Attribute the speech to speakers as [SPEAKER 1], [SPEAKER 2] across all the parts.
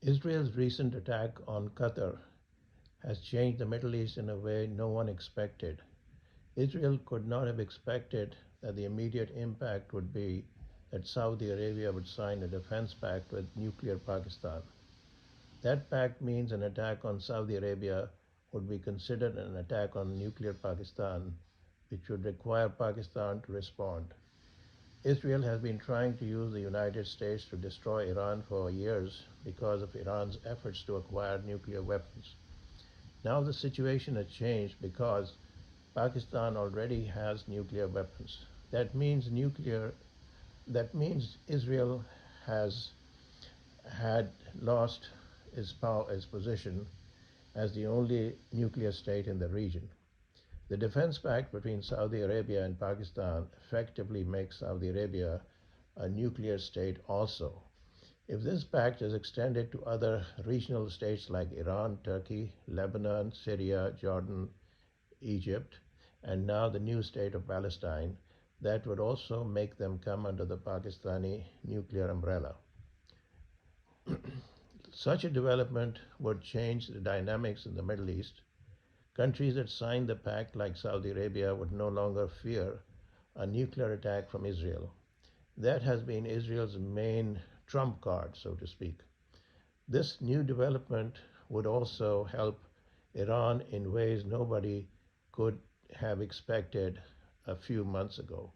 [SPEAKER 1] Israel's recent attack on Qatar has changed the Middle East in a way no one expected. Israel could not have expected that the immediate impact would be that Saudi Arabia would sign a defense pact with nuclear Pakistan. That pact means an attack on Saudi Arabia would be considered an attack on nuclear Pakistan, which would require Pakistan to respond. Israel has been trying to use the United States to destroy Iran for years because of Iran's efforts to acquire nuclear weapons. Now the situation has changed because Pakistan already has nuclear weapons. That means Israel has had lost its position as the only nuclear state in the region. The defense pact between Saudi Arabia and Pakistan effectively makes Saudi Arabia a nuclear state also. If this pact is extended to other regional states like Iran, Turkey, Lebanon, Syria, Jordan, Egypt, and now the new state of Palestine, that would also make them come under the Pakistani nuclear umbrella. Such a development would change the dynamics in the Middle East. Countries that signed the pact, like Saudi Arabia, would no longer fear a nuclear attack from Israel. That has been Israel's main trump card, so to speak. This new development would also help Iran in ways nobody could have expected a few months ago.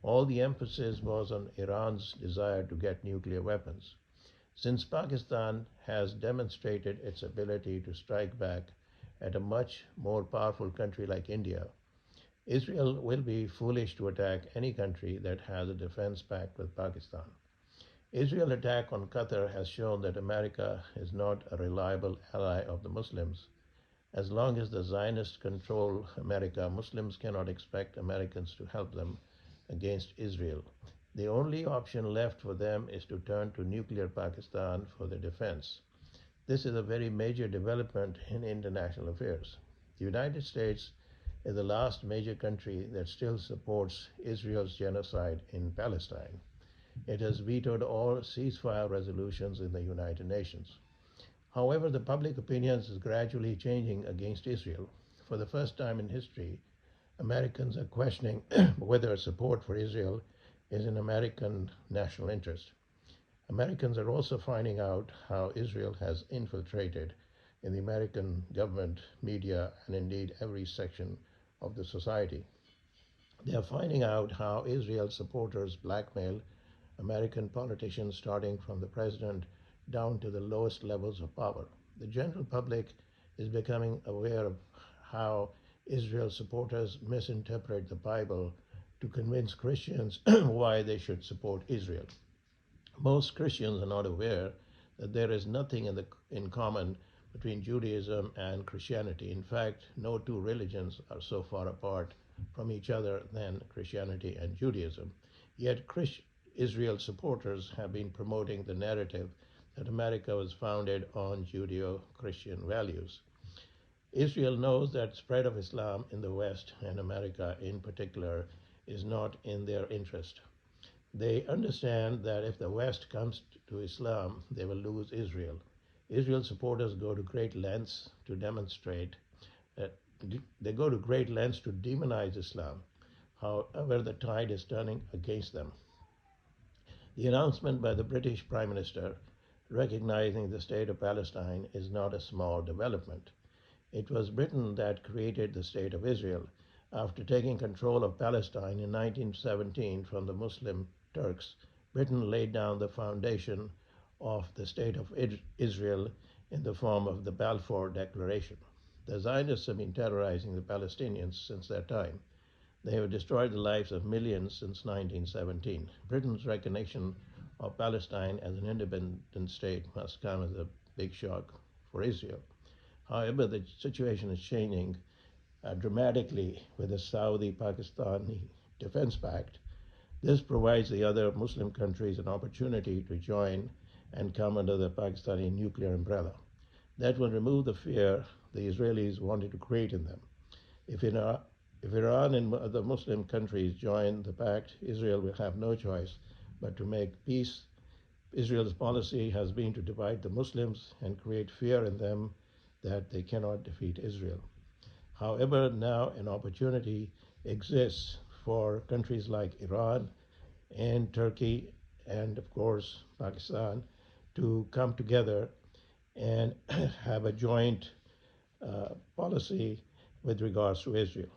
[SPEAKER 1] All the emphasis was on Iran's desire to get nuclear weapons. Since Pakistan has demonstrated its ability to strike back at a much more powerful country like India, Israel will be foolish to attack any country that has a defense pact with Pakistan. Israel's attack on Qatar has shown that America is not a reliable ally of the Muslims. As long as the Zionists control America, Muslims cannot expect Americans to help them against Israel. The only option left for them is to turn to nuclear Pakistan for their defense. This is a very major development in international affairs. The United States is the last major country that still supports Israel's genocide in Palestine. It has vetoed all ceasefire resolutions in the United Nations. However, the public opinion is gradually changing against Israel. For the first time in history, Americans are questioning whether support for Israel is in American national interest. Americans are also finding out how Israel has infiltrated in the American government, media, and indeed every section of the society. They are finding out how Israel supporters blackmail American politicians, starting from the president down to the lowest levels of power. The general public is becoming aware of how Israel supporters misinterpret the Bible to convince Christians why they should support Israel. Most Christians are not aware that there is nothing in common between Judaism and Christianity. In fact, no two religions are so far apart from each other than Christianity and Judaism. Yet Israel supporters have been promoting the narrative that America was founded on Judeo-Christian values. Israel knows that spread of Islam in the West and America in particular is not in their interest. They understand that if the West comes to Islam, they will lose Israel. Israel supporters go to great lengths to demonstrate that they go to great lengths to demonize Islam. However, the tide is turning against them. The announcement by the British Prime Minister recognizing the state of Palestine is not a small development. It was Britain that created the State of Israel after taking control of Palestine in 1917 from the Muslim Turks. Britain laid down the foundation of the State of Israel in the form of the Balfour Declaration. The Zionists have been terrorizing the Palestinians since that time. They have destroyed the lives of millions since 1917. Britain's recognition of Palestine as an independent state must come as a big shock for Israel. However, the situation is changing dramatically with the Saudi-Pakistani Defense Pact. This provides the other Muslim countries an opportunity to join and come under the Pakistani nuclear umbrella. That will remove the fear the Israelis wanted to create in them. If Iran and other Muslim countries join the pact, Israel will have no choice but to make peace Israel's policy has been to divide the Muslims and create fear in them that they cannot defeat Israel. However, now an opportunity exists for countries like Iran and Turkey and, of course, Pakistan to come together and have a joint policy with regards to Israel.